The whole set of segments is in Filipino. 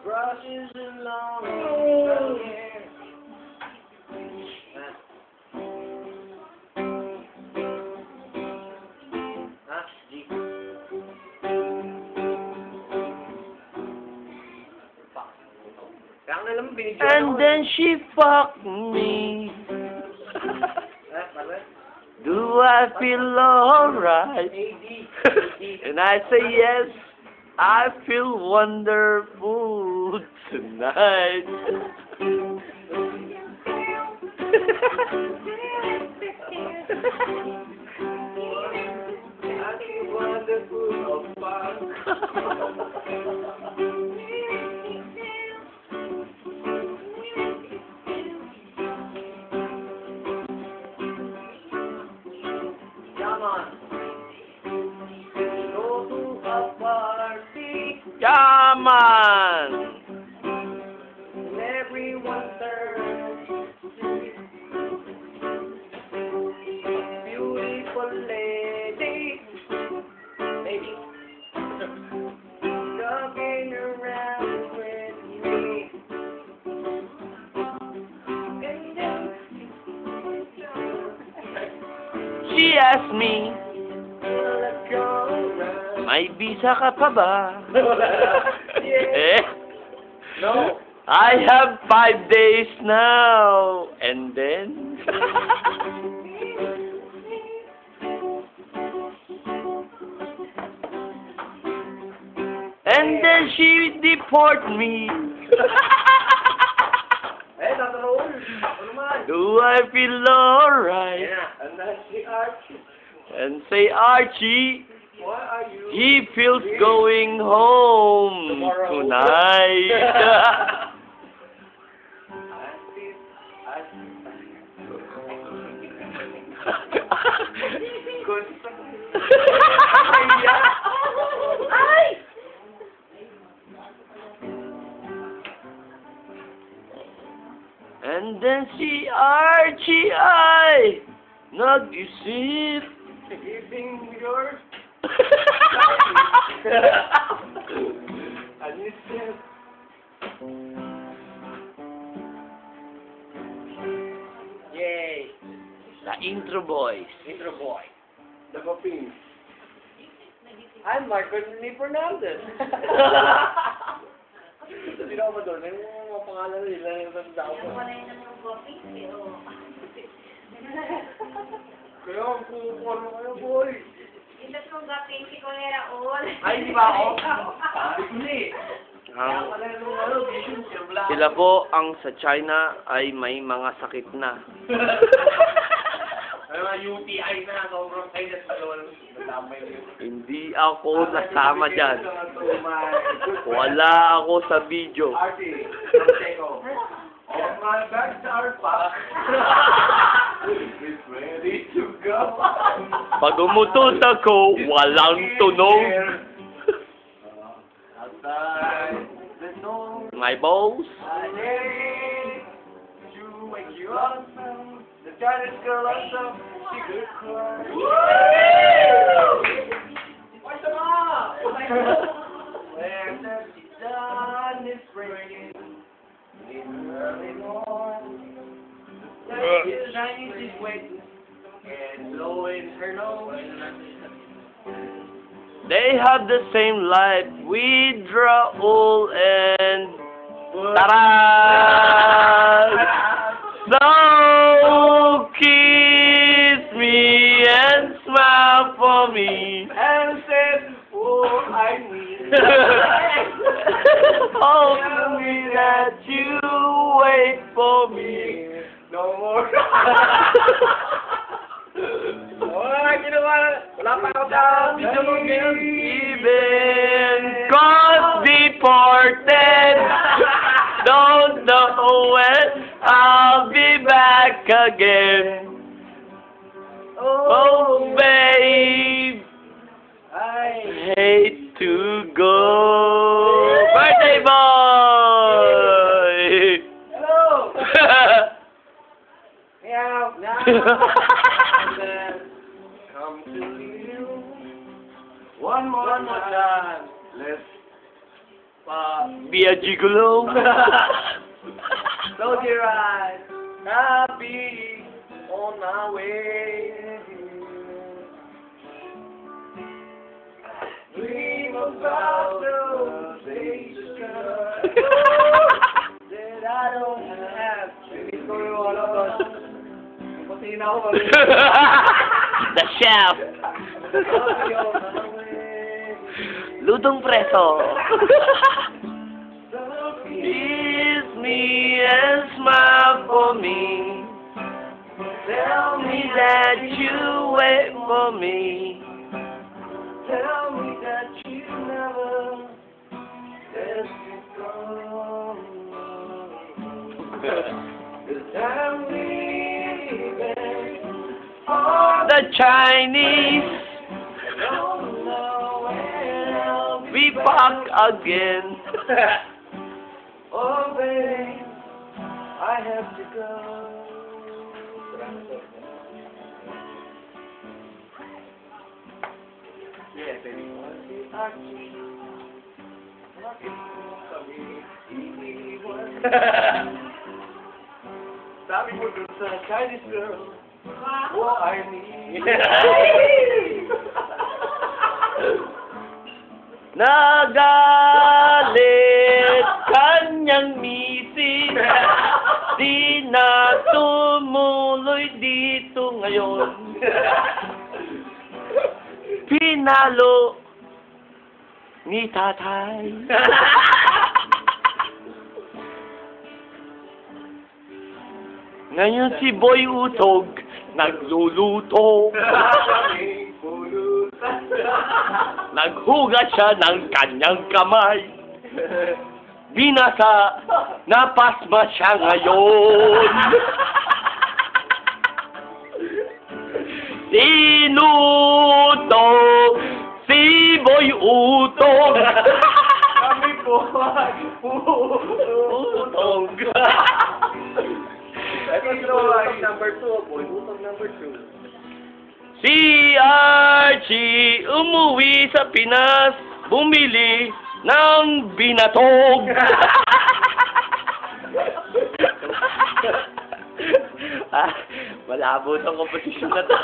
Brushes and long curly hair. G. And then she fucked me. Do I feel alright? And I say yes, I feel wonderful tonight. I feel wonderful of fun. Come on. Go to a party. Come on. And everyone thirsty. A beautiful lady. Lady. Jogging around with me. And then she asked me, may visa ka pa ba? Eh? No. I have 5 days now. And then? And then she deport me. Do I feel alright? And say, Archie, he feels going home tonight. And then si Archie ay nag-isip. Giving yours. Anisip. Yay! The Intro Boys. Intro Boy. The Popins. I'm Marco Lee Fernandez. Sino ako ba doon? Yung mga pangalan nila yung tanda ko. Wala yun ng mga Popins, pero... Kaya ang kukuha mo kayo, boy. Yung tatlong gaping si Colera all. Ay, di ba ako? Hindi. Sila po ang sa China ay may mga sakit na. May mga UTI na, sobrang kailas na hindi ako nasama dyan. Wala ako sa video. My bags are packed. It's ready to go. Pag umutot ako, walang tunog. My balls. To wake you up. The Chinese girl also, she could cry. What's the matter? Where the sun is breaking. In the early morning, the Chinese is waiting and blowing her nose. They have the same life with Raul and Taras. So kiss me and smile for me and say, oh, I need. Tell me that you wait for me. No more. Wala pa ako sa video mo ngayon. Even cause deported. Don't know when I'll be back again. Oh, babe, I hate to go. Birthday boy! Hello! Meow! Come to you. One more time. Let's Be a gigolo. Close your eyes. Happy on my way. Dream about those days that I don't have. Hindi ko yung ano ba? Patina ko ba? The chef. Ludong preso. Kiss me and smile for me. Tell me that you wait for me. Tell me that you never let me go. 'Cause I'm leaving all The Chinese don't know when I'll be back again. Oh, babe, I have to go. Yeah, baby. Sabi mo dun sa Chinese girl, oh, I need. Nagalit kanyang misis. Di na tumuloy dito ngayon. Pinalo ni tatay. Ngayon si Boy Utog nagluluto. Naghugas siya ng kanyang kamay. Binasa, napasma siya ngayon. Sinuto si Boy Utog. Kami po ay Utog. Ito yung number 2, boy. Utog number 2. Si Archie umuwi sa Pinas, bumili ng binatog. Malabo itong kompetisyon na to.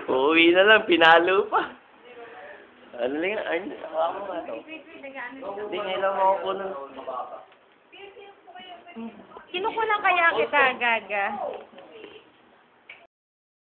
Uwi na lang, pinalo pa. Ano lang, hawa mo nga ito. Hindi, ngayon lang ako po ng... Kinukulang kaya kita, Gaga.